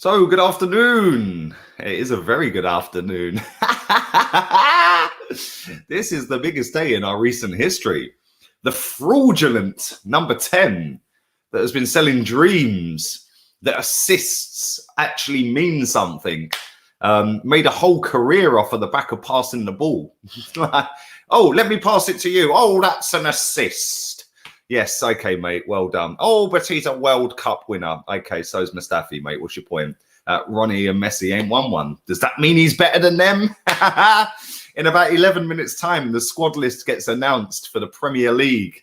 So, good afternoon. It is a very good afternoon. This is the biggest day in our recent history. The fraudulent number 10 that has been selling dreams that assists actually mean something. Made a whole career off of the back of passing the ball. Oh, let me pass it to you. Oh, that's an assist. Yes, okay, mate. Well done. Oh, but he's a World Cup winner. Okay, so's Mustafi, mate. What's your point? Ronnie and Messi ain't won one. Does that mean he's better than them? In about 11 minutes' time, the squad list gets announced for the Premier League.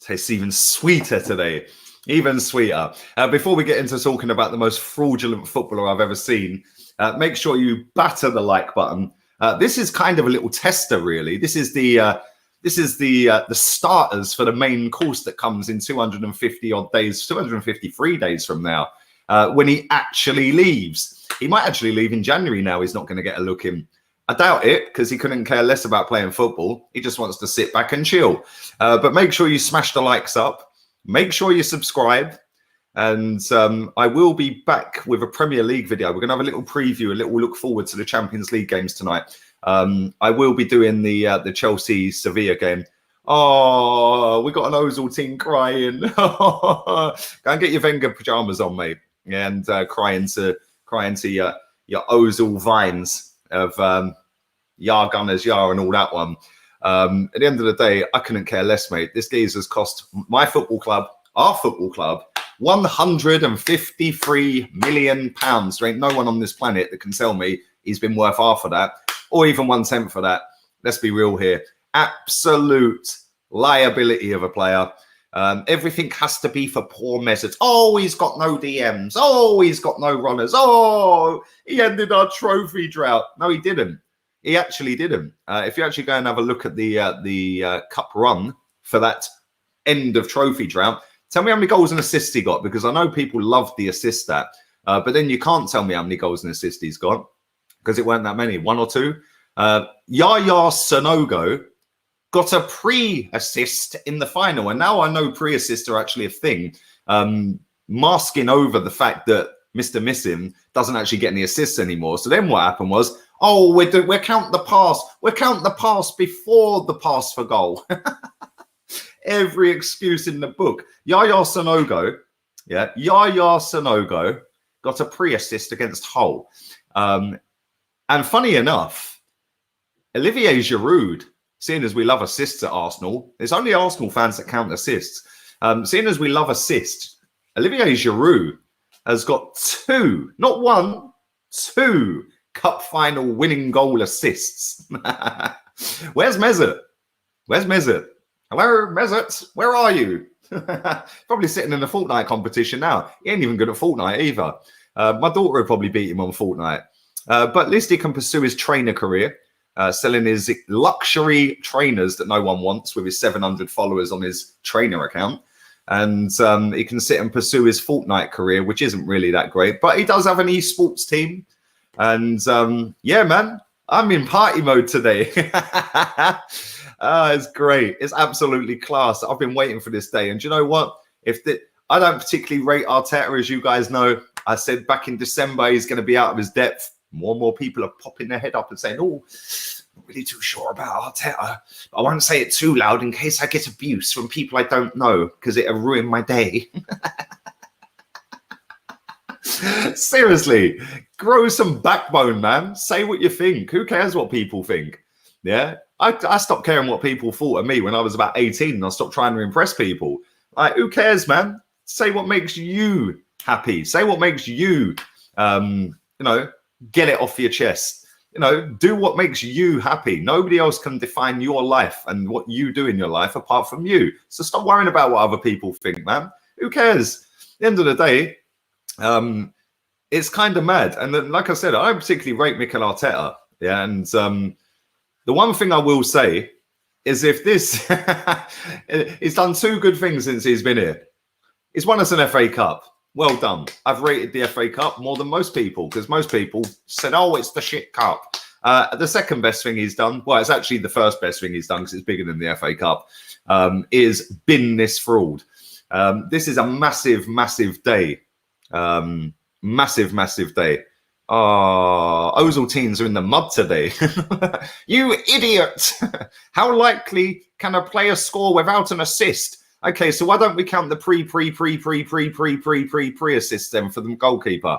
Tastes even sweeter today. Even sweeter. Before we get into talking about the most fraudulent footballer I've ever seen, make sure you batter the like button. This is kind of a little tester, really. This is the starters for the main course that comes in 250 odd days, 253 days from now, when he actually leaves. He might actually leave in January now. He's not going to get a look in. I doubt it, because he couldn't care less about playing football. He just wants to sit back and chill. But make sure you smash the likes up. Make sure you subscribe. And I will be back with a Premier League video. We're going to have a little preview, a little look forward to the Champions League games tonight. I will be doing the Chelsea-Sevilla game. Oh, we got an Ozil team crying. Go and get your Wenger pajamas on, mate. And crying to your Ozil vines of Yar Gunners Yar and all that one. At the end of the day, I couldn't care less, mate. This geezer's cost my football club, our football club, £153 million. There ain't no one on this planet that can tell me he's been worth half of that or even 1/10 of that. Let's be real here. Absolute liability of a player. Everything has to be for poor Mesut. Oh, he's got no DMs. Oh, he's got no runners. Oh, he ended our trophy drought. No, he didn't. He actually didn't. If you actually go and have a look at the cup run for that end of trophy drought, tell me how many goals and assists he got, because I know people love the assist stat, but then you can't tell me how many goals and assists he's got because it weren't that many, one or two. Yaya Sanogo got a pre-assist in the final, and now I know pre-assists are actually a thing, masking over the fact that Mr. Missing doesn't actually get any assists anymore. So then what happened was, oh, we're counting the pass. We're counting the pass before the pass for goal. Every excuse in the book. Yaya Sanogo got a pre-assist against Hull. And funny enough, Olivier Giroud, seeing as we love assists at Arsenal, it's only Arsenal fans that count assists. Seeing as we love assists, Olivier Giroud has got two, not one, two cup final winning goal assists. Where's Mesut? Where's Mesut? Hello, Mesut, where are you? Probably sitting in a Fortnite competition now. He ain't even good at Fortnite either. My daughter would probably beat him on Fortnite. But at least he can pursue his trainer career, selling his luxury trainers that no one wants with his 700 followers on his trainer account. And he can sit and pursue his Fortnite career, which isn't really that great. But he does have an esports team. And yeah, man, I'm in party mode today. It's great. It's absolutely class. I've been waiting for this day. And do you know what? I don't particularly rate Arteta, as you guys know. I said back in December he's going to be out of his depth. More and more people are popping their head up and saying, oh, not really too sure about Arteta. I won't say it too loud in case I get abuse from people I don't know, because it'll ruin my day. Seriously, grow some backbone, man. Say what you think. Who cares what people think? Yeah, I stopped caring what people thought of me when I was about 18, and I stopped trying to impress people. Like, who cares, man? Say what makes you happy. Say what makes you, get it off your chest. Do what makes you happy. Nobody else can define your life and what you do in your life apart from you. So stop worrying about what other people think, man. Who cares? At the end of the day, it's kind of mad. And then, like I said, I don't particularly rate Mikel Arteta. Yeah, and the one thing I will say is if this, he's done two good things since he's been here. He's won us an FA Cup. Well done. I've rated the FA Cup more than most people, because most people said, oh, it's the shit cup. The second best thing he's done, well, it's actually the first best thing he's done because it's bigger than the FA Cup, is bin this fraud. This is a massive, massive day. Massive day. Ozil teams are in the mud today. You idiot. How likely can a player score without an assist? Okay, so why don't we count the pre assists then for the goalkeeper?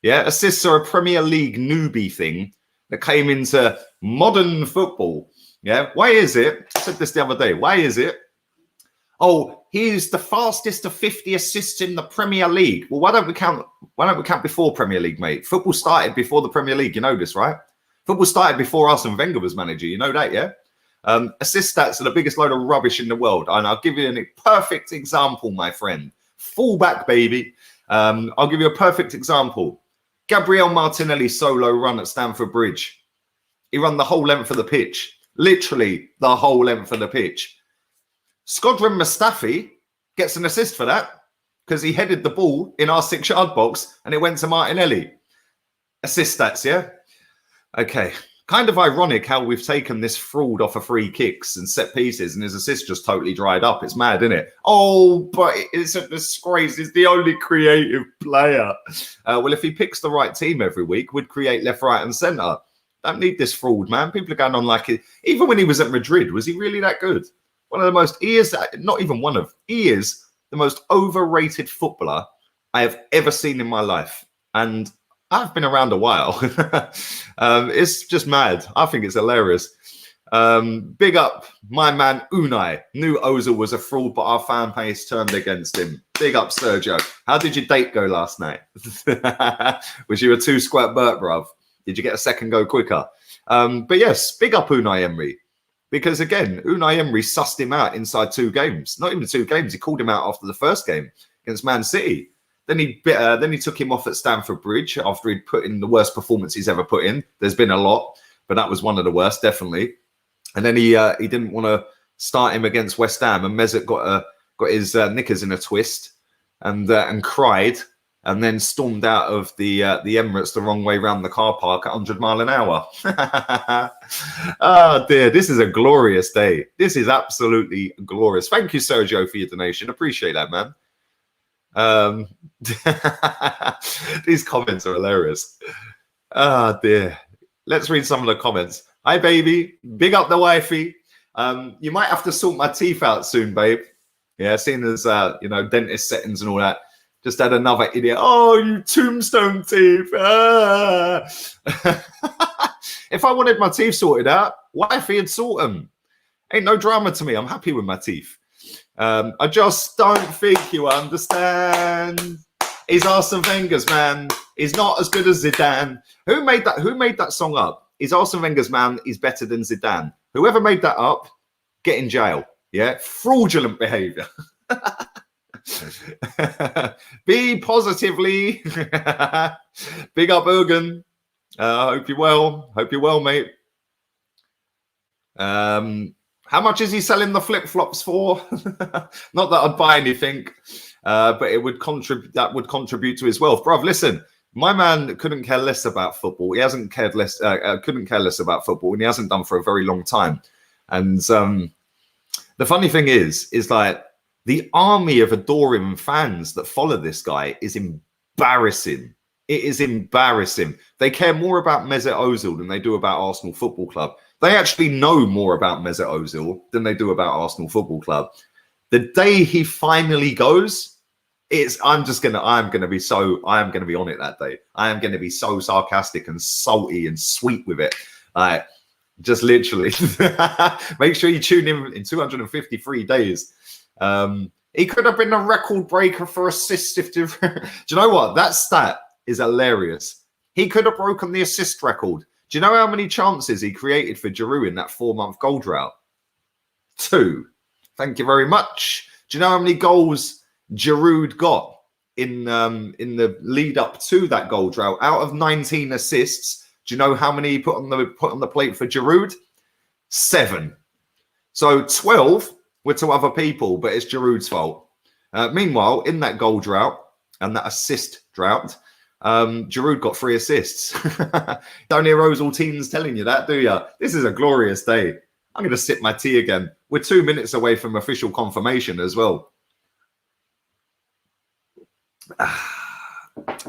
Yeah, assists are a Premier League newbie thing that came into modern football. Yeah, why is it? I said this the other day. Why is it? Oh, he's the fastest of 50 assists in the Premier League. Well, why don't we count before Premier League, mate? Football started before the Premier League. You know this, right? Football started before Arsene Wenger was manager. You know that, yeah? Assist stats are the biggest load of rubbish in the world. And I'll give you a perfect example, my friend. Fullback, baby. I'll give you a perfect example. Gabriel Martinelli's solo run at Stamford Bridge. He ran the whole length of the pitch. Literally the whole length of the pitch. Skodran Mustafi gets an assist for that because he headed the ball in our 6-yard box and it went to Martinelli. Assist stats, yeah? Okay. Kind of ironic how we've taken this fraud off of free kicks and set pieces and his assist just totally dried up. It's mad, isn't it? Oh, but it's a disgrace. He's the only creative player. Well, if he picks the right team every week, we'd create left, right and centre. Don't need this fraud, man. People are going on like it. Even when he was at Madrid, was he really that good? One of the most, he is the most overrated footballer I have ever seen in my life. And I've been around a while. It's just mad. I think it's hilarious. Big up my man Unai. Knew Ozil was a fraud, but our fan base turned against him. Big up Sergio. How did your date go last night? Was you a 2-squat Bert, bruv? Did you get a second go quicker? But yes, big up Unai Emery. Because again, Unai Emery sussed him out inside 2 games. Not even 2 games. He called him out after the first game against Man City. Then he took him off at Stamford Bridge after he'd put in the worst performance he's ever put in. There's been a lot, but that was one of the worst, definitely. And then he didn't want to start him against West Ham, and Mesut got his knickers in a twist and cried, and then stormed out of the Emirates the wrong way round the car park at 100 mile an hour. Oh dear, this is a glorious day. This is absolutely glorious. Thank you, Sergio, for your donation. Appreciate that, man. These comments are hilarious. Oh dear. Let's read some of the comments. Hi, baby. Big up the wifey. You might have to sort my teeth out soon, babe. Yeah, seeing as dentist settings and all that. Just had another idiot. Oh, you tombstone teeth. Ah. If I wanted my teeth sorted out, wifey would sort them. Ain't no drama to me. I'm happy with my teeth. I just don't think you understand. He's Arsene Wenger's man. He's not as good as Zidane. Who made that song up? He's Arsene Wenger's man. He's better than Zidane. Whoever made that up, get in jail. Yeah, fraudulent behaviour. Be positively. Big up, Ergen. Hope you're well. Hope you're well, mate. How much is he selling the flip-flops for? Not that I'd buy anything, but it would contribute. That would contribute to his wealth, bruv. Listen, my man couldn't care less about football. He hasn't cared less. Couldn't care less about football, and he hasn't done for a very long time. And the funny thing is like the army of adoring fans that follow this guy is embarrassing. It is embarrassing. They care more about Mesut Ozil than they do about Arsenal Football Club. They actually know more about Mesut Ozil than they do about Arsenal Football Club. The day he finally goes, I'm going to be on it that day. I am going to be so sarcastic and salty and sweet with it. Just literally. Make sure you tune in 253 days. He could have been a record breaker for assists. Do you know what? That stat is hilarious. He could have broken the assist record. Do you know how many chances he created for Giroud in that 4-month goal drought? 2. Thank you very much. Do you know how many goals Giroud got in the lead up to that goal drought? Out of 19 assists, do you know how many he put on the plate for Giroud? 7. So 12 were to other people, but it's Giroud's fault. Meanwhile, in that goal drought and that assist drought, Giroud got 3 assists. Don't hear Ozil teams telling you that, do you? This is a glorious day. I'm going to sip my tea again. We're 2 minutes away from official confirmation as well.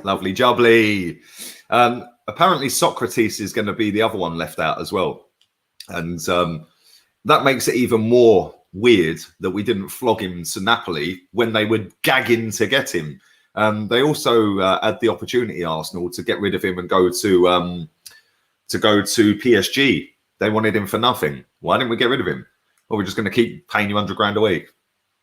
Lovely jubbly. Apparently Socrates is going to be the other one left out as well. And that makes it even more weird that we didn't flog him to Napoli when they were gagging to get him. They also had the opportunity, Arsenal, to get rid of him and go to PSG. They wanted him for nothing. Why didn't we get rid of him? Well, we're just going to keep paying you £100 a week.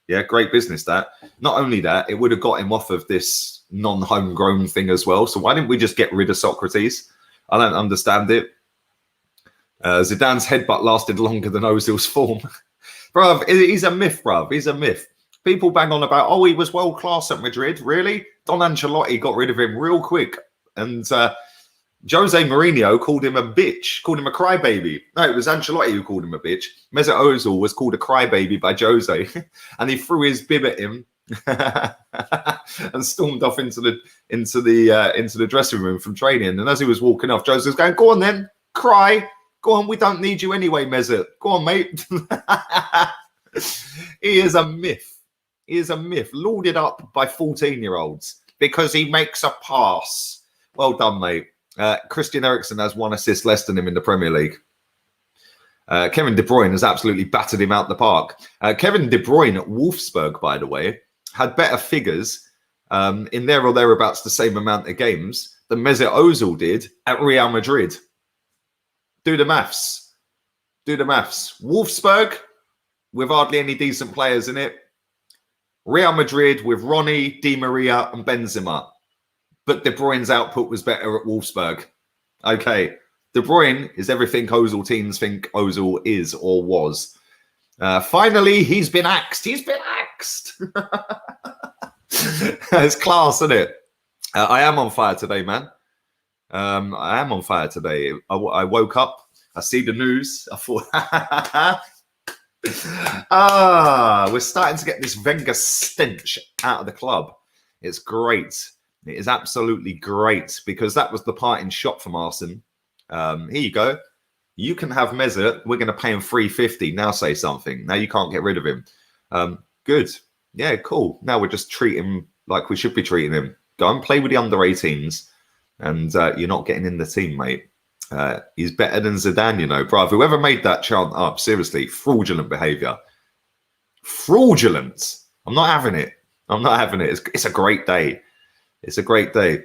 Yeah, great business that. Not only that, it would have got him off of this non-homegrown thing as well. So why didn't we just get rid of Socrates? I don't understand it. Zidane's headbutt lasted longer than Ozil's form. Bruv, he's a myth, bruv. He's a myth. People bang on about, oh, he was world-class at Madrid. Really? Don Ancelotti got rid of him real quick. And Jose Mourinho called him a bitch, called him a crybaby. No, it was Ancelotti who called him a bitch. Mesut Ozil was called a crybaby by Jose. And he threw his bib at him and stormed off into the dressing room from training. And as he was walking off, Jose was going, go on then, cry. Go on, we don't need you anyway, Mesut. Go on, mate. He is a myth. He is a myth, lauded up by 14-year-olds because he makes a pass. Well done, mate. Christian Eriksen has 1 assist less than him in the Premier League. Kevin De Bruyne has absolutely battered him out the park. Kevin De Bruyne at Wolfsburg, by the way, had better figures in there or thereabouts the same amount of games than Mesut Ozil did at Real Madrid. Do the maths. Do the maths. Wolfsburg, with hardly any decent players in it. Real Madrid with Ronnie, Di Maria and Benzema. But De Bruyne's output was better at Wolfsburg. Okay. De Bruyne is everything Ozil teams think Ozil is or was. Finally, he's been axed. He's been axed. It's class, isn't it? I am on fire today, man. I am on fire today. I woke up. I see the news. I thought, we're starting to get this Wenger stench out of the club. It's great. It is absolutely great because that was the parting shot from Arsene. Here you go. You can have Mesut. We're going to pay him $350. Now say something. Now you can't get rid of him. Good. Yeah, cool. Now we're just treating him like we should be treating him. Go and play with the under-18s and you're not getting in the team, mate. He's better than Zidane, you know. Bruv, whoever made that chant up, seriously, fraudulent behaviour. Fraudulent. I'm not having it. I'm not having it. It's a great day. It's a great day.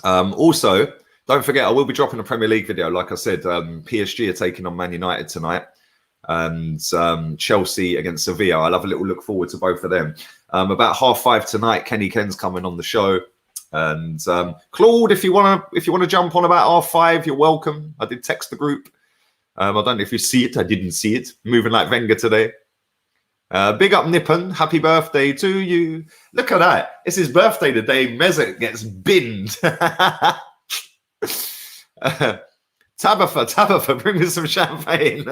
Also, don't forget, I will be dropping a Premier League video. Like I said, PSG are taking on Man United tonight. And Chelsea against Sevilla. I'll have a little look forward to both of them. About 5:30 tonight, Kenny Ken's coming on the show. And Claude, if you want to jump on about 5:30, you're welcome. I did text the group. I don't know if you see it. I didn't see it. Moving like Wenger today. Big up Nippon. Happy birthday to you. Look at that. It's his birthday today. Mesut gets binned. Tabitha, bring me some champagne.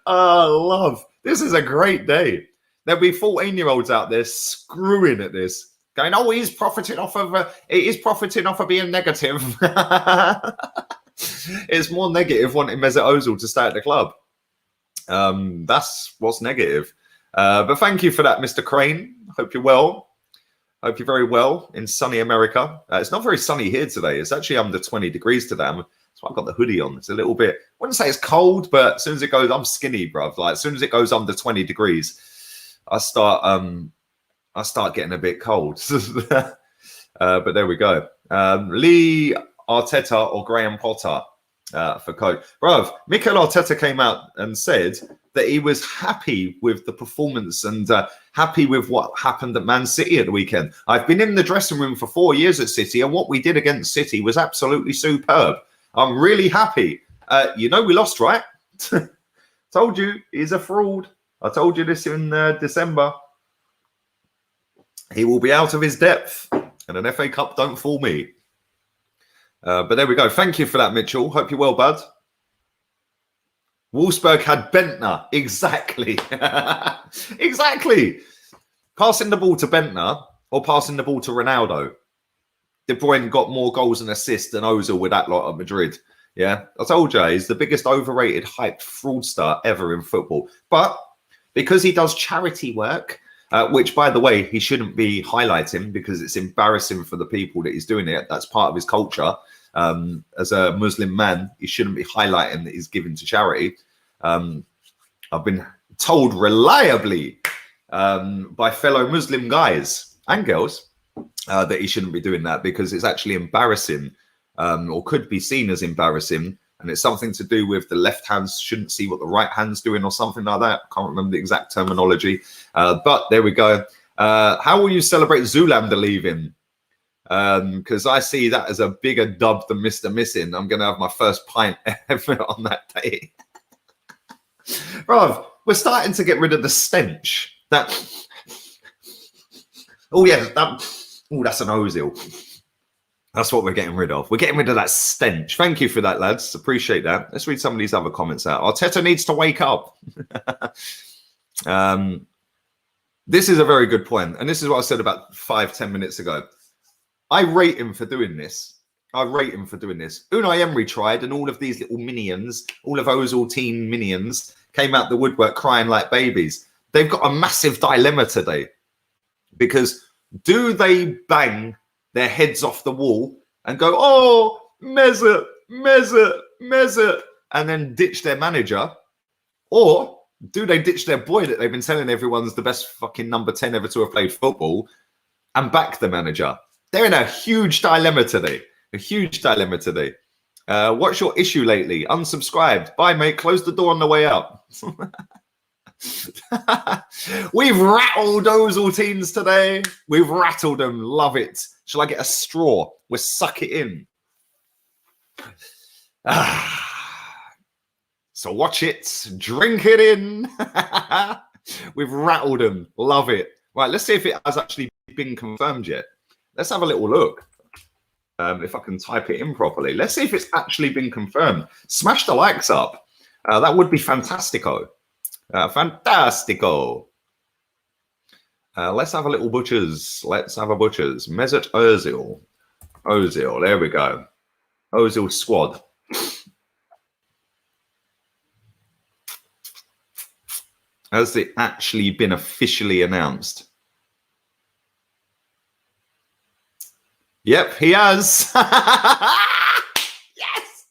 Oh, love. This is a great day. There'll be 14-year-olds out there screwing at this, going, "Oh, he's profiting off of being negative." It's more negative wanting Mesut Ozil to stay at the club. That's what's negative. But thank you for that, Mr. Crane. Hope you're well. Hope you're very well in sunny America. It's not very sunny here today. It's actually under 20 degrees today. That's why I've got the hoodie on. It's a little bit, I wouldn't say it's cold, but as soon as it goes, I'm skinny, bruv. Like as soon as it goes under 20 degrees, I start getting a bit cold. But there we go. Lee Arteta or Graham Potter for coach. Bruv, Mikel Arteta came out and said that he was happy with the performance and happy with what happened at Man City at the weekend. I've been in the dressing room for 4 years at City, and what we did against City was absolutely superb. I'm really happy. We lost, right? Told you, he's a fraud. I told you this in December. He will be out of his depth, and an FA Cup don't fool me. But there we go. Thank you for that, Mitchell. Hope you're well, bud. Wolfsburg had Bentner. Exactly. Exactly. Passing the ball to Bentner or passing the ball to Ronaldo. De Bruyne got more goals and assists than Ozil with that lot at Madrid. Yeah, I told you, he's the biggest overrated, hyped fraudster ever in football. But because he does charity work, which, by the way, he shouldn't be highlighting because it's embarrassing for the people that he's doing it. That's part of his culture. As a Muslim man, he shouldn't be highlighting that he's giving to charity. I've been told reliably by fellow Muslim guys and girls that he shouldn't be doing that because it's actually embarrassing, or could be seen as embarrassing. And it's something to do with the left hands shouldn't see what the right hand's doing or something like that. Can't remember the exact terminology. But there we go. How will you celebrate Zoolander leaving? Because I see that as a bigger dub than Mr. Missing. I'm going to have my first pint ever on that day. Bruv, we're starting to get rid of the stench. That. Oh, yeah. That's an Ozil. That's what we're getting rid of. We're getting rid of that stench. Thank you for that, lads. Appreciate that. Let's read some of these other comments out. Arteta needs to wake up. This is a very good point. And this is what I said about 5-10 minutes ago. I rate him for doing this. Unai Emery tried, and all of these little minions, all of Ozil teen minions, came out the woodwork crying like babies. They've got a massive dilemma today. Because do they bang their heads off the wall and go, oh, Mesut, and then ditch their manager? Or do they ditch their boy that they've been telling everyone's the best fucking number 10 ever to have played football and back the manager? They're in a huge dilemma today. What's your issue lately? Unsubscribed. Bye, mate. Close the door on the way out. We've rattled Ozil teens today. We've rattled them. Love it. Shall I get a straw? We'll suck it in. So watch it. Drink it in. We've rattled them. Love it. Right, let's see if it has actually been confirmed yet. Let's have a little look. If I can type it in properly. Let's see if it's actually been confirmed. Smash the likes up. That would be fantastico. Fantastico. Let's have a little butchers. Let's have a butchers. Mesut Ozil. There we go. Ozil squad. Has it actually been officially announced? Yep, he has. Yes.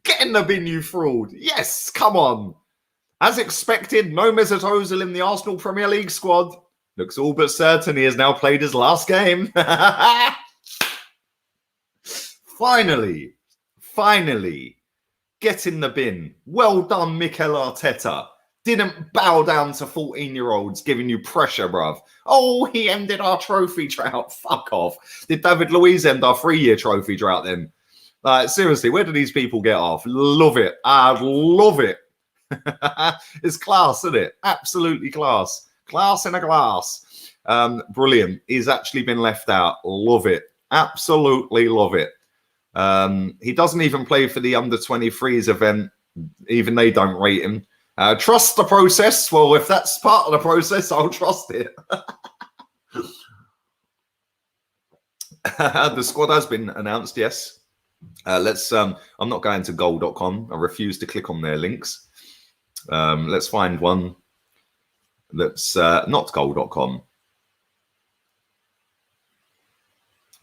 Get in the bin, you fraud. Yes, come on. As expected, no Mesut Ozil in the Arsenal Premier League squad. Looks all but certain he has now played his last game. Finally, get in the bin. Well done, Mikel Arteta. Didn't bow down to 14-year-olds giving you pressure, bruv. Oh, he ended our trophy drought. Fuck off. Did David Luiz end our 3-year trophy drought then? Seriously, where do these people get off? Love it. I love it. It's class, isn't it? Absolutely class. Class in a glass. Brilliant. He's actually been left out. Love it. Absolutely love it. He doesn't even play for the under-23s event. Even they don't rate him. Trust the process. Well, if that's part of the process, I'll trust it. The squad has been announced, yes. I'm not going to goal.com. I refuse to click on their links. Let's find one that's not goal.com.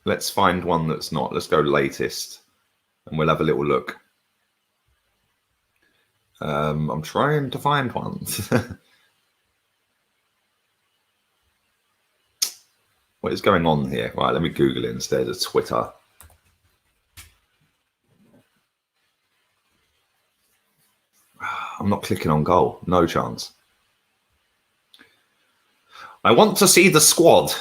Let's find one that's not. Let's go latest, and we'll have a little look. I'm trying to find one. What is going on here? Right, let me Google it instead of Twitter. I'm not clicking on goal. No chance. I want to see the squad.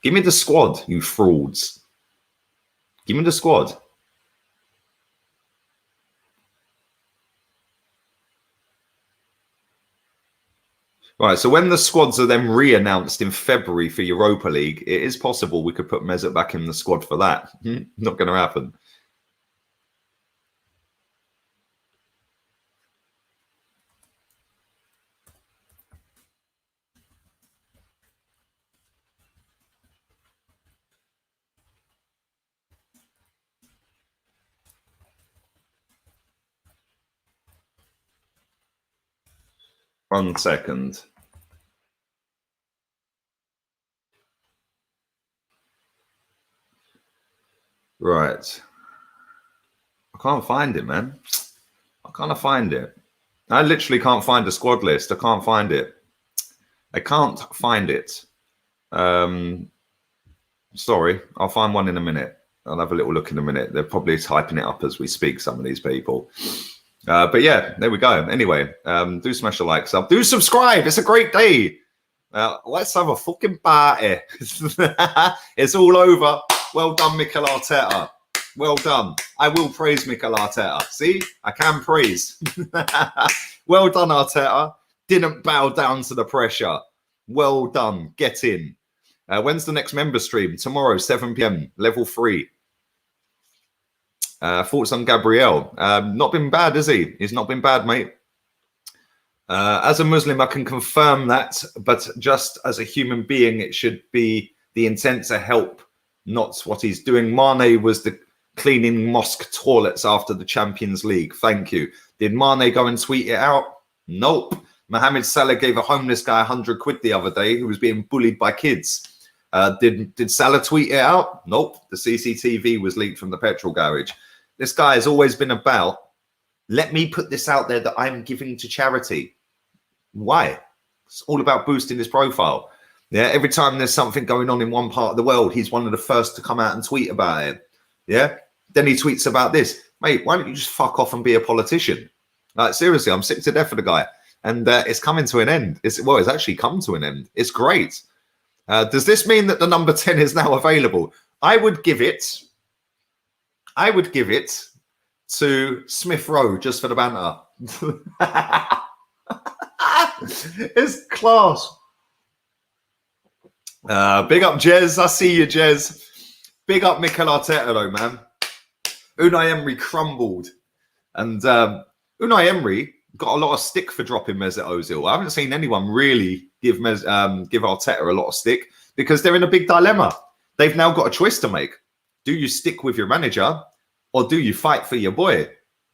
Give me the squad, you frauds. Give me the squad. Right, so when the squads are then re-announced in February for Europa League, it is possible we could put Mesut back in the squad for that. Not going to happen. 1 second. Right. I can't find it, man. I can't find it. I literally can't find the squad list. I can't find it. I can't find it. Sorry, I'll find one in a minute. I'll have a little look in a minute. They're probably typing it up as we speak, some of these people. But yeah, there we go. Anyway, do smash a like sub. Do subscribe. It's a great day. Let's have a fucking party. It's all over. Well done, Mikel Arteta. Well done. I will praise Mikel Arteta. See, I can praise. Well done, Arteta. Didn't bow down to the pressure. Well done. Get in. When's the next member stream? Tomorrow, 7 p.m, level 3. Thoughts on Gabriel? Not been bad, is he? He's not been bad, mate. As a Muslim, I can confirm that, but just as a human being, it should be the intent to help, not what he's doing. Mane was the cleaning mosque toilets after the Champions League. Thank you. Did Mane go and tweet it out? Nope. Mohamed Salah gave a homeless guy 100 quid the other day who was being bullied by kids. Did Salah tweet it out? Nope. The CCTV was leaked from the petrol garage. This guy has always been about, let me put this out there that I'm giving to charity. Why? It's all about boosting his profile. Yeah, every time there's something going on in one part of the world, he's one of the first to come out and tweet about it. Yeah. Then he tweets about this. Mate, why don't you just fuck off and be a politician? Like, seriously, I'm sick to death of the guy. And it's coming to an end. It's actually come to an end. It's great. Does this mean that the number 10 is now available? I would give it to Smith Rowe just for the banter. It's class. Big up Jez. I see you, Jez. Big up Mikel Arteta, though, man. Unai Emery crumbled. And Unai Emery got a lot of stick for dropping Mesut Ozil. I haven't seen anyone really give Arteta a lot of stick because they're in a big dilemma. They've now got a choice to make. Do you stick with your manager or do you fight for your boy?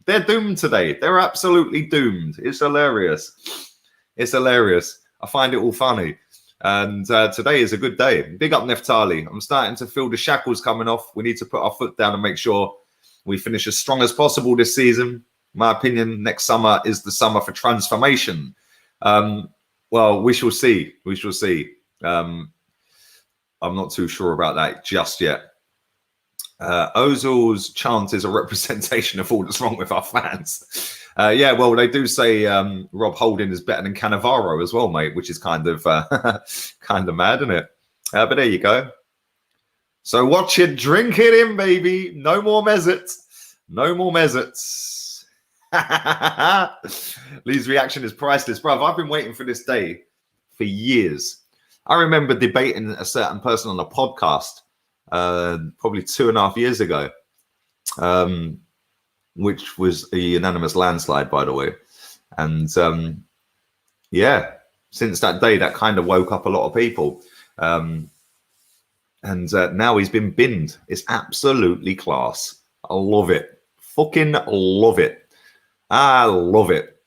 They're doomed today. They're absolutely doomed. It's hilarious. It's hilarious. I find it all funny. And today is a good day. Big up Neftali. I'm starting to feel the shackles coming off. We need to put our foot down and make sure we finish as strong as possible this season. My opinion, next summer is the summer for transformation. Well, we shall see. We shall see. I'm not too sure about that just yet. Ozil's chant is a representation of all that's wrong with our fans. Yeah, well, they do say Rob Holding is better than Cannavaro as well, mate, which is kind of mad, isn't it? But there you go. So watch it, drink it in, baby. No more Mesut. No more Mesut. Lee's reaction is priceless. Bruv, I've been waiting for this day for years. I remember debating a certain person on a podcast probably 2.5 years ago, which was a unanimous landslide, by the way. And yeah, since that day, that kind of woke up a lot of people. And now he's been binned. It's absolutely class. I love it. Fucking love it. I love it.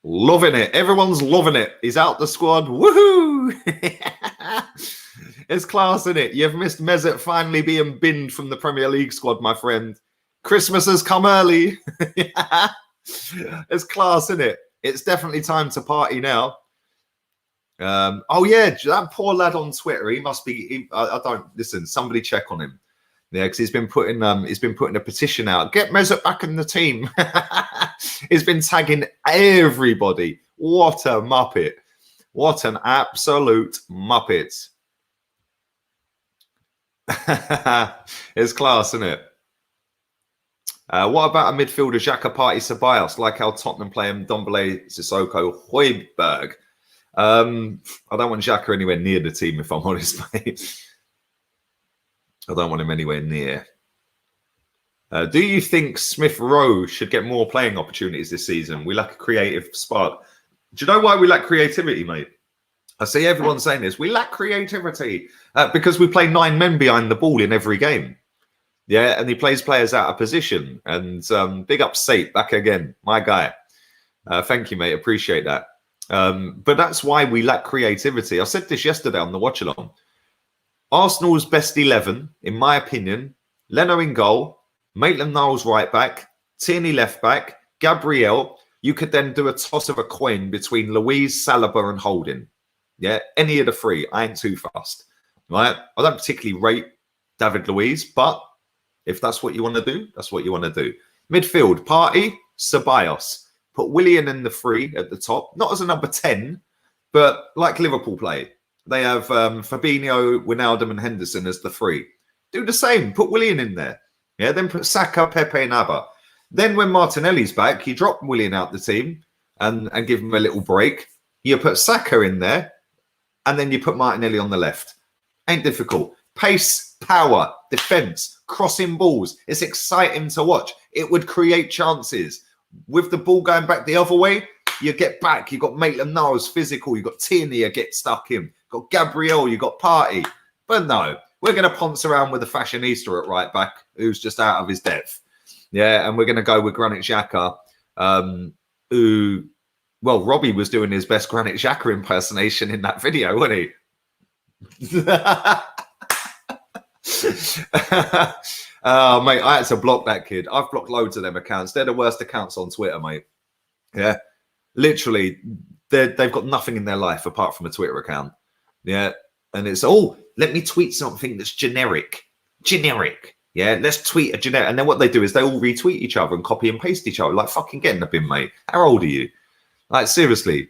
Loving it. Everyone's loving it. He's out the squad. Woohoo! It's class, isn't it? You've missed Mesut finally being binned from the Premier League squad, my friend. Christmas has come early. It's class, isn't it? It's definitely time to party now. Oh yeah, that poor lad on Twitter. He must be. I don't listen. Somebody check on him. Yeah, because he's been putting a petition out. Get Mesut back in the team. He's been tagging everybody. What a muppet! What an absolute muppet! It's class, isn't it? What about a midfielder, Xhaka, Partey, Ceballos, like how Tottenham play him, Ndombele, Sissoko, Højbjerg? I don't want Xhaka anywhere near the team, if I'm honest, mate. I don't want him anywhere near. Do you think Smith Rowe should get more playing opportunities this season? We lack a creative spark. Do you know why we lack creativity, mate? I see everyone saying this. We lack creativity because we play 9 men behind the ball in every game. Yeah, and he plays players out of position. And big up Sape back again, my guy. Thank you, mate. Appreciate that. But that's why we lack creativity. I said this yesterday on the watch along. Arsenal's best 11, in my opinion, Leno in goal, Maitland-Niles right back, Tierney left back, Gabriel. You could then do a toss of a coin between Luiz, Saliba and Holding. Yeah, any of the three. I ain't too fast. Right? I don't particularly rate David Luiz, but if that's what you want to do, that's what you want to do. Midfield, Partey, Ceballos. Put Willian in the 3 at the top. Not as a number 10, but like Liverpool play. They have Fabinho, Wijnaldum and Henderson as the 3. Do the same. Put Willian in there. Yeah, then put Saka, Pepe and Abba. Then when Martinelli's back, you drop Willian out the team and give him a little break. You put Saka in there and then you put Martinelli on the left. Ain't difficult. Pace, power, defence, crossing balls. It's exciting to watch. It would create chances. With the ball going back the other way, you get back. You got Maitland-Niles physical. You got Tierney, you get stuck in. You got Gabriel, you got Partey. But no, we're going to ponce around with a fashionista at right back who's just out of his depth. Yeah, and we're going to go with Granit Xhaka, who, well, Robbie was doing his best Granit Xhaka impersonation in that video, wasn't he? Oh, mate, I had to block that kid. I've blocked loads of them accounts. They're the worst accounts on Twitter, mate. Yeah, literally, they've got nothing in their life apart from a Twitter account. Yeah, and it's, oh, let me tweet something that's generic. Yeah, let's tweet a generic. And then what they do is they all retweet each other and copy and paste each other. Like, fucking get in the bin, mate. How old are you? Like, seriously.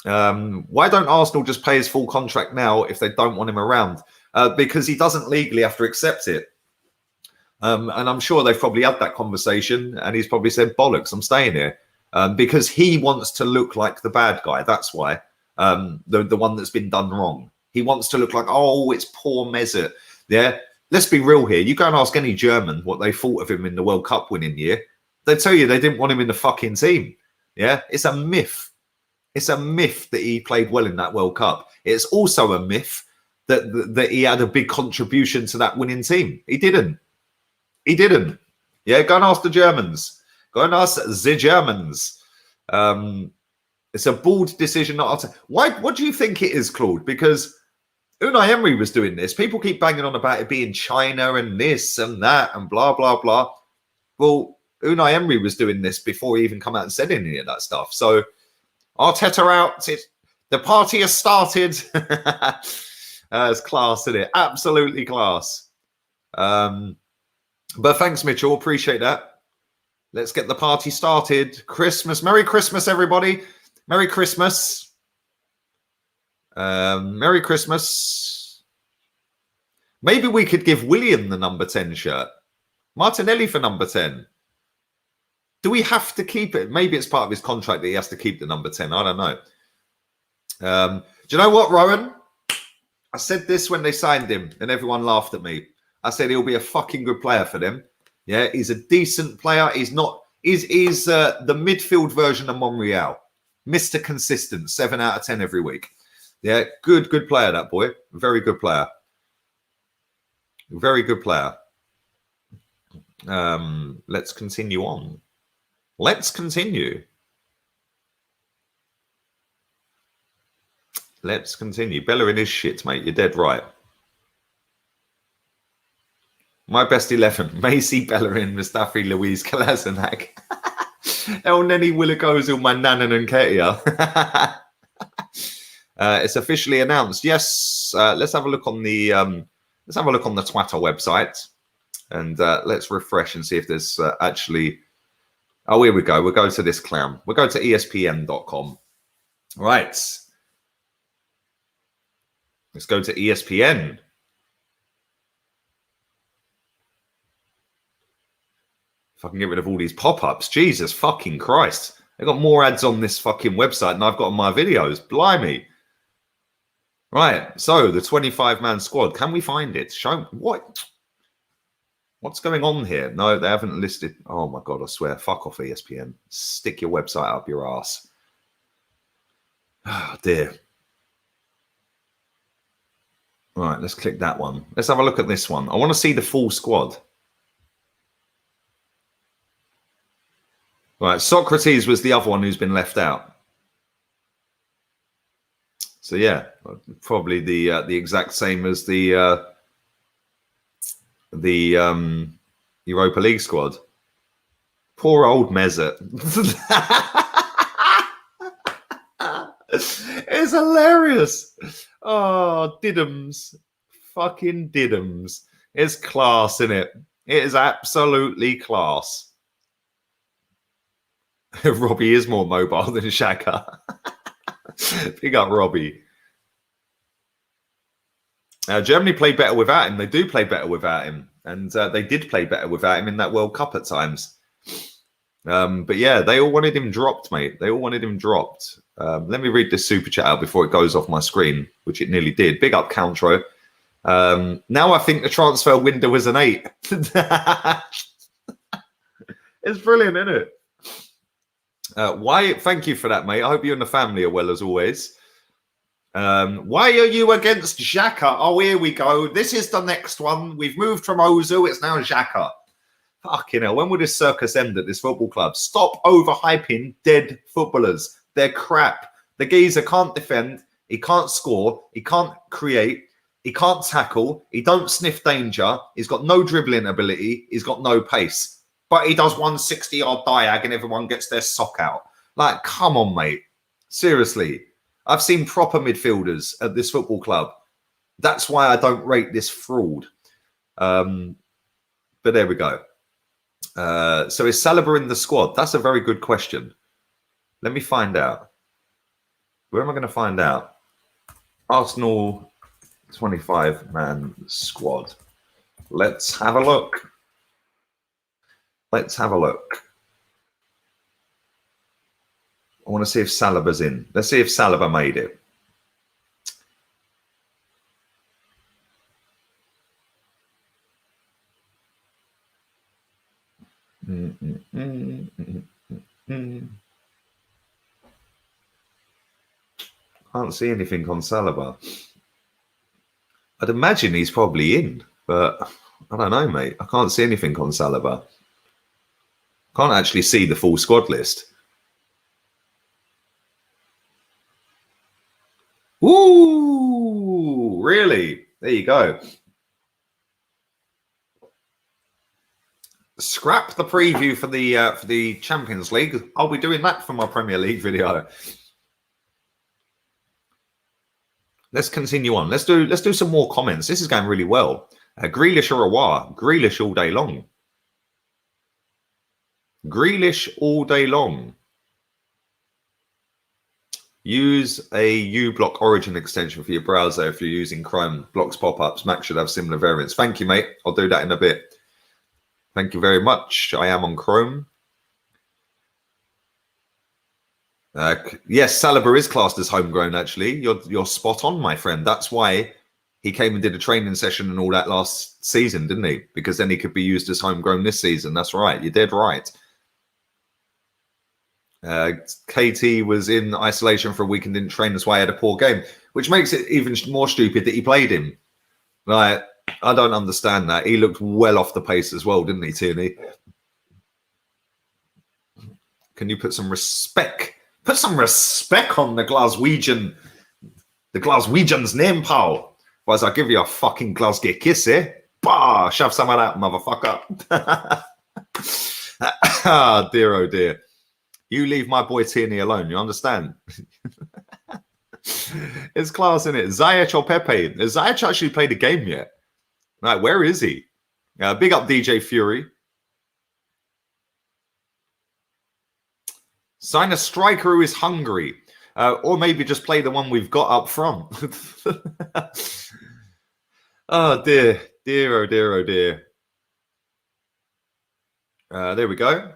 Why don't Arsenal just pay his full contract now if they don't want him around? Because he doesn't legally have to accept it. And I'm sure they've probably had that conversation and he's probably said, bollocks, I'm staying here. Because he wants to look like the bad guy. That's why. The one that's been done wrong. He wants to look like, oh, it's poor Mesut. Yeah. Let's be real here. You go and ask any German what they thought of him in the World Cup winning year. They tell you they didn't want him in the fucking team. Yeah. It's a myth. It's a myth that he played well in that World Cup. It's also a myth that he had a big contribution to that winning team. He didn't. He didn't. Yeah, go and ask the Germans. Go and ask the Germans. It's a bold decision not to. Why? What do you think it is, Claude? Because Unai Emery was doing this. People keep banging on about it being China and this and that and blah, blah, blah. Well, Unai Emery was doing this before he even come out and said any of that stuff. So Arteta out. The party has started. It's class, isn't it? Absolutely class. But thanks, Mitchell. Appreciate that. Let's get the party started. Christmas. Merry Christmas, everybody. Merry Christmas. Merry Christmas. Maybe we could give William the number 10 shirt. Martinelli for number 10. Do we have to keep it? Maybe it's part of his contract that he has to keep the number 10. I don't know. Do you know what, Rowan? I said this when they signed him and everyone laughed at me. I said he'll be a fucking good player for them. Yeah, he's a decent player. He's not. He's the midfield version of Monreal. Mr. Consistent, 7 out of 10 every week. Yeah, good player, that boy. Very good player. Very good player. Let's continue on. Let's continue. Let's continue. Bellerin is shit, mate. You're dead right. My best 11. Macy, Bellerin, Mustafi, Luiz, Kolasinac. El Neni, Willock Ozil, Mananan and Ketia. It's officially announced. Yes, let's have a look on the Twitter website, and let's refresh and see if there's actually. Oh, here we go. We'll go to this clown. We'll go to ESPN.com. Right. Let's go to ESPN. If I can get rid of all these pop-ups, Jesus fucking Christ! They've got more ads on this fucking website than I've got on my videos. Blimey. Right, so the 25-man squad. Can we find it? Show what? What's going on here? No, they haven't listed. Oh my God, I swear. Fuck off, ESPN. Stick your website up your ass. Oh dear. Right, let's click that one. Let's have a look at this one. I want to see the full squad. Right, Socrates was the other one who's been left out. So yeah, probably the exact same as the Europa League squad. Poor old Mesut. It's hilarious. Oh, Diddums. Fucking Diddums. It's class, isn't it? It is absolutely class. Robbie is more mobile than Xhaka. Big up Robbie. Germany play better without him. They do play better without him. And they did play better without him in that World Cup at times. But yeah, they all wanted him dropped, mate. They all wanted him dropped. Let me read this super chat out before it goes off my screen, which it nearly did. Big up Countro. Now I think the transfer window was an 8. It's brilliant, isn't it? Why? Thank you for that, mate. I hope you and the family are well as always. Why are you against Xhaka? Oh, here we go. This is the next one. We've moved from Ozil. It's now Xhaka. Fucking hell. When will this circus end at this football club? Stop overhyping dead footballers. They're crap. The geezer can't defend. He can't score. He can't create. He can't tackle. He don't sniff danger. He's got no dribbling ability. He's got no pace. But he does 160-yard diag and everyone gets their sock out. Like, come on, mate. Seriously. I've seen proper midfielders at this football club. That's why I don't rate this fraud. But there we go. So is Saliba in the squad? That's a very good question. Let me find out. Where am I going to find out? Arsenal 25-man squad. Let's have a look. Let's have a look. I want to see if Saliba's in. Let's see if Saliba made it. Can't see anything on Saliba. I'd imagine he's probably in, but I don't know, mate. I can't see anything on Saliba. Can't actually see the full squad list. Ooh, really? There you go. Scrap the preview for the Champions League. I'll be doing that for my Premier League video. Let's continue on. Let's do some more comments. This is going really well. Grealish or Aouar? Grealish all day long. Grealish all day long. Use a uBlock Origin extension for your browser if you're using Chrome. Blocks pop-ups. Mac should have similar variants. Thank you, mate. I'll do that in a bit. Thank you very much. I am on Chrome. Yes, Saliba is classed as homegrown, actually. You're spot on, my friend. That's why he came and did a training session and all that last season, didn't he? Because then he could be used as homegrown this season. That's right. You're dead right. KT was in isolation for a week and didn't train. That's why he had a poor game, which makes it even more stupid that he played him. Like, I don't understand that. He looked well off the pace as well, didn't he, Tierney? Can you put some respect? Put some respect on the Glaswegian's name, pal. Otherwise, I'll give you a fucking Glasgow kiss, eh? Bah! Shove some of that, motherfucker. Ah, dear, oh dear. You leave my boy Tierney alone, you understand? It's class, isn't it? Ziyech or Pepe? Has Ziyech actually played a game yet? Right, where is he? Big up DJ Fury. Sign a striker who is hungry. Or maybe just play the one we've got up front. Oh, dear. Dear, oh, dear, oh, dear. There we go.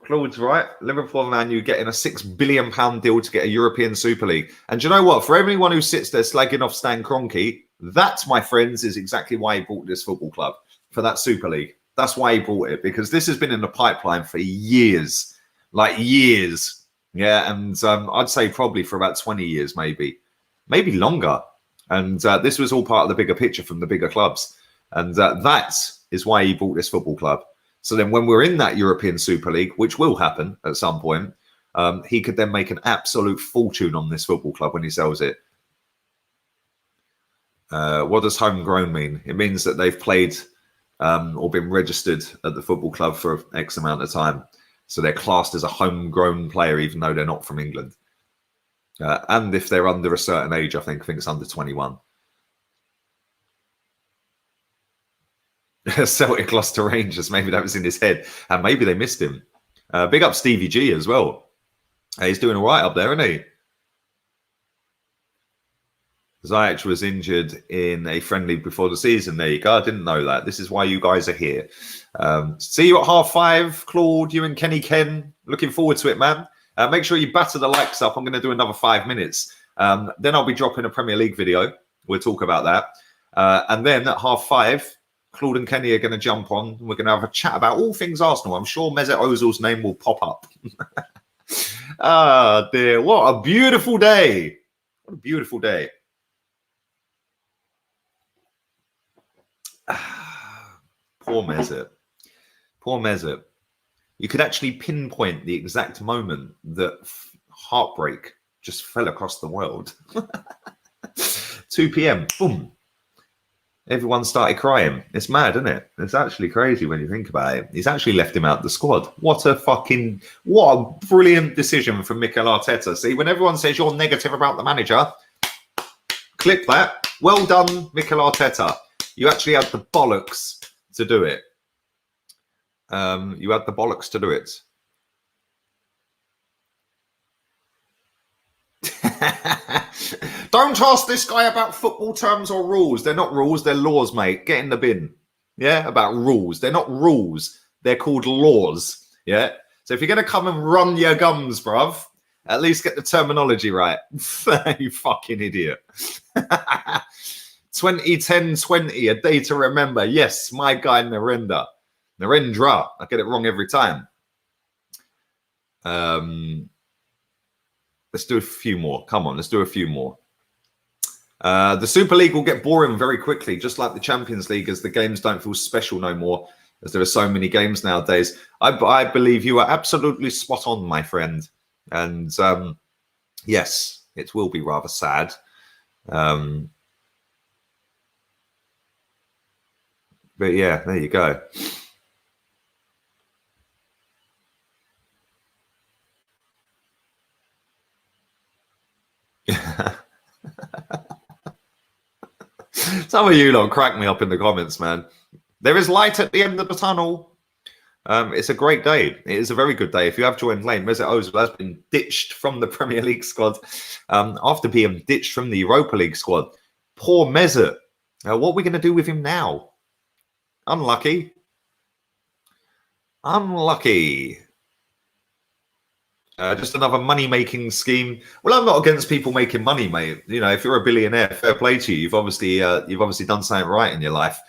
Claude's right. Liverpool and Man U getting a £6 billion deal to get a European Super League. And do you know what? For everyone who sits there slagging off Stan Kroenke, that, my friends, is exactly why he bought this football club, for that Super League. That's why he bought it, because this has been in the pipeline for years. Like years. Yeah, and I'd say probably for about 20 years, maybe longer. And this was all part of the bigger picture from the bigger clubs. And that is why he bought this football club. So then when we're in that European Super League, which will happen at some point, he could then make an absolute fortune on this football club when he sells it. What does homegrown mean? It means that they've played or been registered at the football club for X amount of time. So they're classed as a homegrown player, even though they're not from England. And if they're under a certain age, I think it's under 21. Celtic lost to Rangers. Maybe that was in his head. And maybe they missed him. Big up Stevie G as well. He's doing all right up there, isn't he? Ziyech was injured in a friendly before the season. There you go. I didn't know that. This is why you guys are here. See you at 5:30, Claude, you and Kenny Ken. Looking forward to it, man. Make sure you batter the likes up. I'm going to do another 5 minutes. Then I'll be dropping a Premier League video. We'll talk about that. And then at 5:30, Claude and Kenny are going to jump on. And we're going to have a chat about all things Arsenal. I'm sure Mesut Ozil's name will pop up. Ah, dear. What a beautiful day. What a beautiful day. Poor Mesut. Poor Mesut. You could actually pinpoint the exact moment that heartbreak just fell across the world. 2 p.m. Boom. Everyone started crying. It's mad, isn't it? It's actually crazy when you think about it. He's actually left him out the squad. What a brilliant decision from Mikel Arteta. See, when everyone says you're negative about the manager, clip that. Well done, Mikel Arteta. You actually had the bollocks to do it. You had the bollocks to do it. Don't ask this guy about football terms or rules. They're not rules, they're laws, mate. Get in the bin. Yeah, about rules. They're not rules. They're called laws. Yeah. So if you're going to come and run your gums, bruv, at least get the terminology right. You fucking idiot. 2010-20, a day to remember. Yes, my guy Narendra. I get it wrong every time. Let's do a few more. Come on, let's do a few more. The Super League will get boring very quickly, just like the Champions League, as the games don't feel special no more, as there are so many games nowadays. I believe you are absolutely spot on, my friend. And yes, it will be rather sad. But yeah, there you go. Some of you lot crack me up in the comments, man. There is light at the end of the tunnel. It's a great day. It is a very good day. If you have joined late, Mesut Ozil has been ditched from the Premier League squad after being ditched from the Europa League squad. Poor Mesut. What are we going to do with him now? Unlucky. Unlucky. Just another money-making scheme. Well, I'm not against people making money, mate. You know, if you're a billionaire, fair play to you. You've obviously done something right in your life.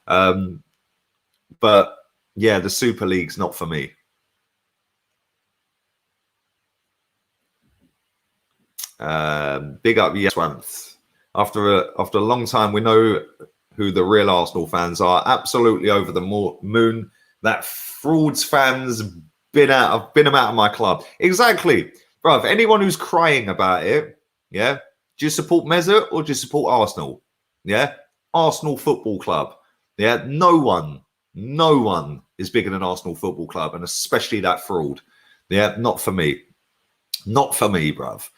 But yeah, the Super League's not for me. Big up, yes, Wanth. After a long time, we know who the real Arsenal fans are. Absolutely over the moon. That frauds fans. Been out of my club. Exactly. Bruv, anyone who's crying about it, yeah, do you support Mesut or do you support Arsenal? Yeah, Arsenal Football Club. Yeah, no one is bigger than Arsenal Football Club, and especially that fraud. Yeah, not for me. Not for me, bruv.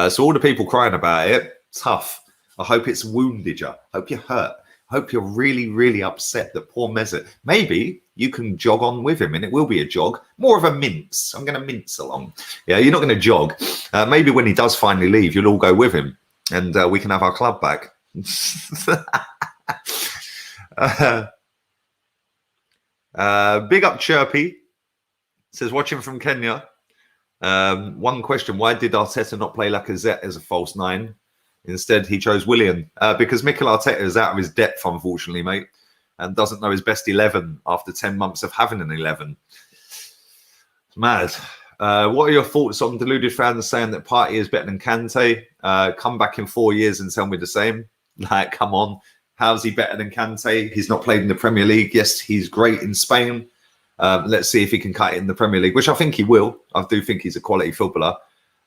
So all the people crying about it, tough. I hope it's wounded you. I hope you're hurt. I hope you're really, really upset that poor Mesut. Maybe you can jog on with him, and it will be a jog. More of a mince. I'm going to mince along. Yeah, you're not going to jog. Maybe when he does finally leave, you'll all go with him, and we can have our club back. Big up Chirpy. Says, watching from Kenya. One question. Why did Arteta not play Lacazette as a false nine? Instead, he chose Willian because Mikel Arteta is out of his depth, unfortunately, mate, and doesn't know his best 11 after 10 months of having an 11. It's mad. What are your thoughts on deluded fans saying that Partey is better than Kante? Come back in 4 years and tell me the same. Like, come on. How's he better than Kante? He's not played in the Premier League. Yes, he's great in Spain. Let's see if he can cut it in the Premier League, which I think he will. I do think he's a quality footballer.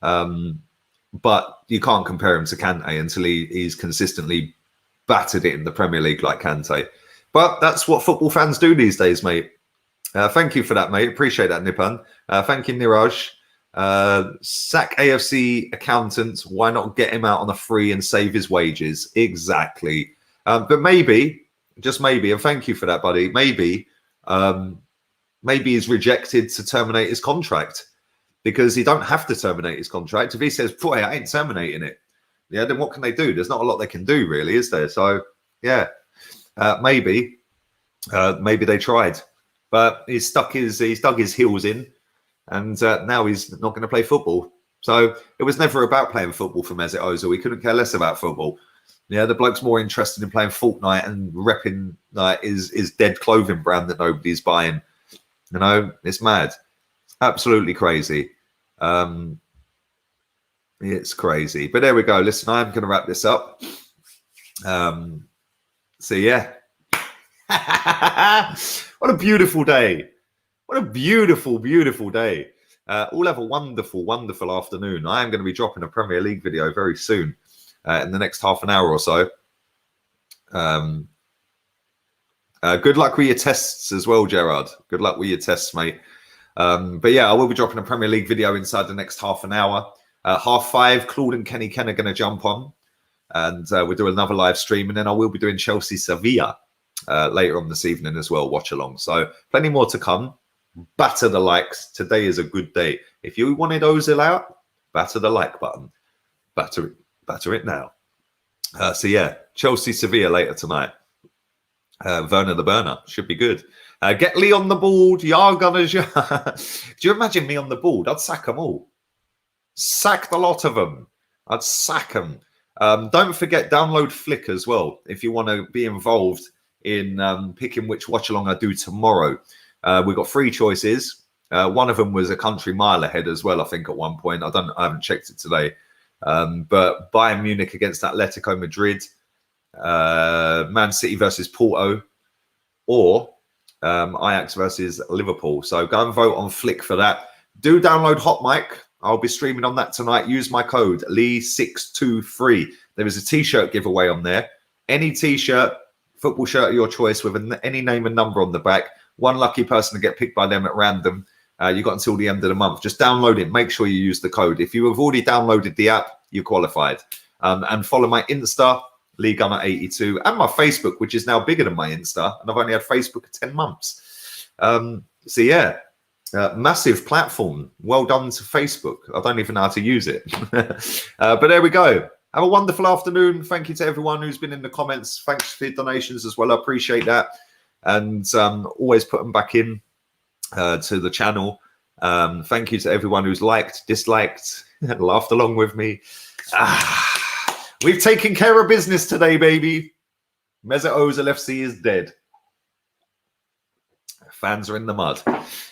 But you can't compare him to Kante until he's consistently battered it in the Premier League like Kante. But that's what football fans do these days, mate. Thank you for that, mate. Appreciate that, Nipan. Thank you, Niraj. Sack AFC accountants. Why not get him out on a free and save his wages? Exactly. But maybe, just maybe, and thank you for that, buddy. Maybe he's rejected to terminate his contract, because he don't have to terminate his contract. If he says, boy, I ain't terminating it, yeah, then what can they do? There's not a lot they can do, really, is there? So, yeah, maybe they tried. But he's dug his heels in, and now he's not going to play football. So it was never about playing football for Mesut Ozil. He couldn't care less about football. Yeah, the bloke's more interested in playing Fortnite and repping like his dead clothing brand that nobody's buying. You know, it's mad. Absolutely crazy. It's crazy. But there we go. Listen, I'm going to wrap this up. So, yeah. What a beautiful day. What a beautiful, beautiful day. All have a wonderful, wonderful afternoon. I am going to be dropping a Premier League video very soon, in the next half an hour or so. Good luck with your tests as well, Gerard. Good luck with your tests, mate. But yeah, I will be dropping a Premier League video inside the next half an hour. 5:30, Claude and Kenny Ken are going to jump on, and we'll do another live stream, and then I will be doing Chelsea Sevilla later on this evening as well, watch along. So plenty more to come. Batter the likes. Today is a good day. If you wanted Ozil out, batter the like button. Batter it now. So yeah, Chelsea Sevilla later tonight. Werner the Burner should be good. Get Lee on the board. Yar Gunners. Do you imagine me on the board? I'd sack them all. Sack the lot of them. I'd sack them. Don't forget, download Flick as well if you want to be involved in picking which watch along I do tomorrow. We've got 3 choices. One of them was a country mile ahead as well, I think, at one point. I haven't checked it today. But Bayern Munich against Atletico Madrid, Man City versus Porto, or Ajax versus Liverpool. So go and vote on Flick for that. Do download HOTMIC. I'll be streaming on that tonight. Use my code Lee623. There is a t-shirt giveaway on there. Any t-shirt, football shirt of your choice with any name and number on the back. One lucky person to get picked by them at random. You got until the end of the month. Just download it. Make sure you use the code. If you have already downloaded the app, you're qualified. And follow my Insta, LeeGunner82, and my Facebook, which is now bigger than my Insta. And I've only had Facebook for 10 months. So yeah, massive platform. Well done to Facebook. I don't even know how to use it. But there we go. Have a wonderful afternoon. Thank you to everyone who's been in the comments. Thanks for the donations as well. I appreciate that. And always put them back in to the channel. Thank you to everyone who's liked, disliked, laughed along with me. We've taken care of business today, baby. Mesut Ozil FC is dead. Fans are in the mud.